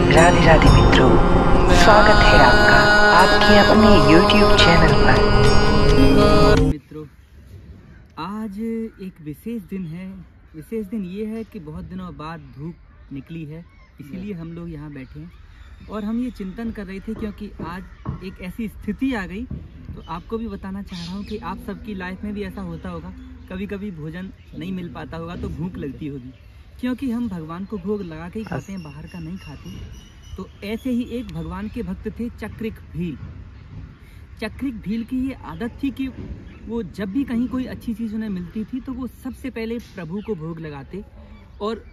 राधे राधे मित्रों, स्वागत है आपका आपके अपने YouTube चैनल पर। मित्रों, आज एक विशेष दिन है। विशेष दिन ये है कि बहुत दिनों बाद धूप निकली है, इसीलिए हम लोग यहाँ बैठे हैं और हम ये चिंतन कर रहे थे क्योंकि आज एक ऐसी स्थिति आ गई। तो आपको भी बताना चाह रहा हूँ कि आप सबकी लाइफ में भी ऐसा होता होगा, कभी कभी भोजन नहीं मिल पाता होगा तो भूख लगती होगी, क्योंकि हम भगवान को भोग लगा के ही खाते हैं, बाहर का नहीं खाते। तो ऐसे ही एक भगवान के भक्त थे चक्रिक भील। चक्रिक भील की ये आदत थी कि वो जब भी कहीं कोई अच्छी चीज़ उन्हें मिलती थी तो वो सबसे पहले प्रभु को भोग लगाते, और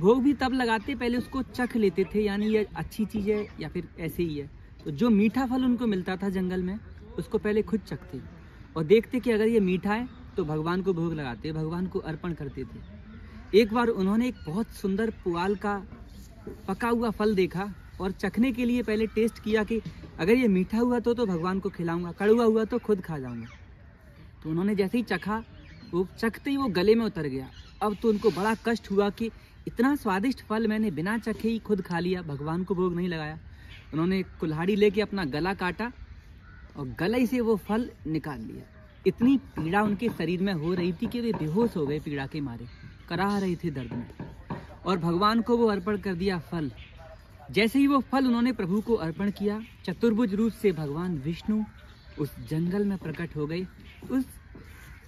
भोग भी तब लगाते पहले उसको चख लेते थे, यानी ये अच्छी चीज़ है या फिर ऐसे ही है। तो जो मीठा फल उनको मिलता था जंगल में, उसको पहले खुद चखते और देखते कि अगर ये मीठा है तो भगवान को भोग लगाते, भगवान को अर्पण करते थे। एक बार उन्होंने एक बहुत सुंदर पुआल का पका हुआ फल देखा और चखने के लिए पहले टेस्ट किया कि अगर ये मीठा हुआ तो भगवान को खिलाऊंगा, कड़वा हुआ तो खुद खा जाऊंगा। तो उन्होंने जैसे ही चखा, वो चखते ही वो गले में उतर गया। अब तो उनको बड़ा कष्ट हुआ कि इतना स्वादिष्ट फल मैंने बिना चखे ही खुद खा लिया, भगवान को भोग नहीं लगाया। उन्होंने कुल्हाड़ी लेके अपना गला काटा और गले से वो फल निकाल लिया। इतनी पीड़ा उनके शरीर में हो रही थी कि वे बेहोश हो गए, पीड़ा के मारे कराह रहे थे दर्द में, और भगवान को वो अर्पण कर दिया फल। जैसे ही वो फल उन्होंने प्रभु को अर्पण किया, चतुर्भुज रूप से भगवान विष्णु उस जंगल में प्रकट हो गए। उस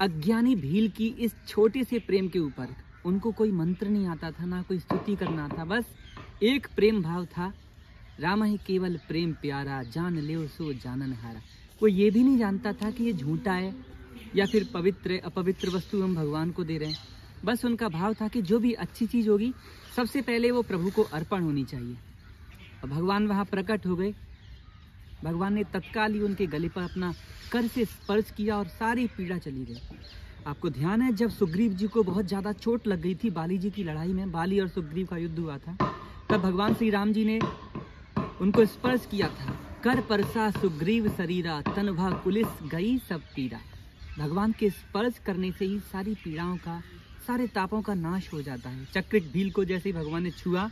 अज्ञानी भील की इस छोटे से प्रेम के ऊपर उनको कोई मंत्र नहीं आता था, ना कोई स्तुति करना था, बस एक प्रेम भाव था। राम ही केवल प्रेम प्यारा, जान ले सो जानन हारा। वो ये भी नहीं जानता था कि ये झूठा है या फिर पवित्र अपवित्र वस्तु हम भगवान को दे रहे हैं। बस उनका भाव था कि जो भी अच्छी चीज़ होगी सबसे पहले वो प्रभु को अर्पण होनी चाहिए। और भगवान वहाँ प्रकट हो गए। भगवान ने तत्काल ही उनके गले पर अपना कर से स्पर्श किया और सारी पीड़ा चली गई। आपको ध्यान है, जब सुग्रीव जी को बहुत ज़्यादा चोट लग गई थी बाली जी की लड़ाई में, बाली और सुग्रीव का युद्ध हुआ था, तब भगवान श्री राम जी ने उनको स्पर्श किया था। कर परसा सुग्रीव शरीरा, तन भा कुलिस गई सब पीड़ा। भगवान के स्पर्श करने से ही सारी पीड़ाओं का, सारे तापों का नाश हो जाता है। चक्रिक भील को जैसे ही भगवान ने छुआ,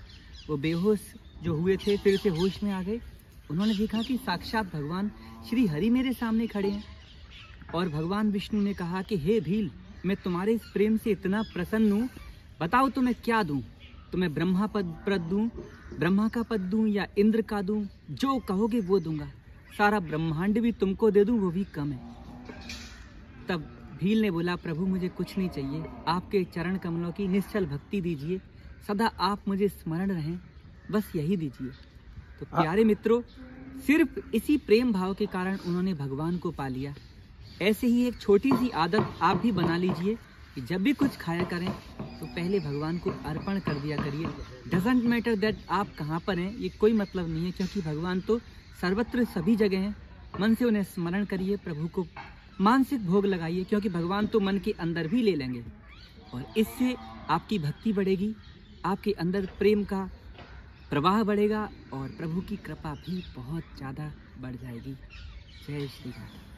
वो बेहोश जो हुए थे फिर से होश में आ गए। उन्होंने देखा कि साक्षात भगवान श्री हरि मेरे सामने खड़े हैं, और भगवान विष्णु ने कहा कि हे भील, मैं तुम्हारे इस प्रेम से इतना प्रसन्न हूँ, बताओ तो मैं क्या दूँ? तुम्हें ब्रह्मा पद दूँ, ब्रह्मा का पद दूँ या इंद्र का दूँ? जो कहोगे वो दूंगा। सारा ब्रह्मांड भी तुमको दे दूँ, वो भी कम है। तब भील ने बोला, प्रभु मुझे कुछ नहीं चाहिए, आपके चरण कमलों की निश्चल भक्ति दीजिए, सदा आप मुझे स्मरण रहें, बस यही दीजिए। तो प्यारे मित्रों, सिर्फ इसी प्रेम भाव के कारण उन्होंने भगवान को पा लिया। ऐसे ही एक छोटी सी आदत आप भी बना लीजिए कि जब भी कुछ खाया करें तो पहले भगवान को अर्पण कर दिया करिए। डजेंट मैटर दैट आप कहाँ पर हैं, ये कोई मतलब नहीं है, क्योंकि भगवान तो सर्वत्र सभी जगह हैं। मन से उन्हें स्मरण करिए, प्रभु को मानसिक भोग लगाइए, क्योंकि भगवान तो मन के अंदर भी ले लेंगे, और इससे आपकी भक्ति बढ़ेगी, आपके अंदर प्रेम का प्रवाह बढ़ेगा और प्रभु की कृपा भी बहुत ज़्यादा बढ़ जाएगी। जय श्री राम।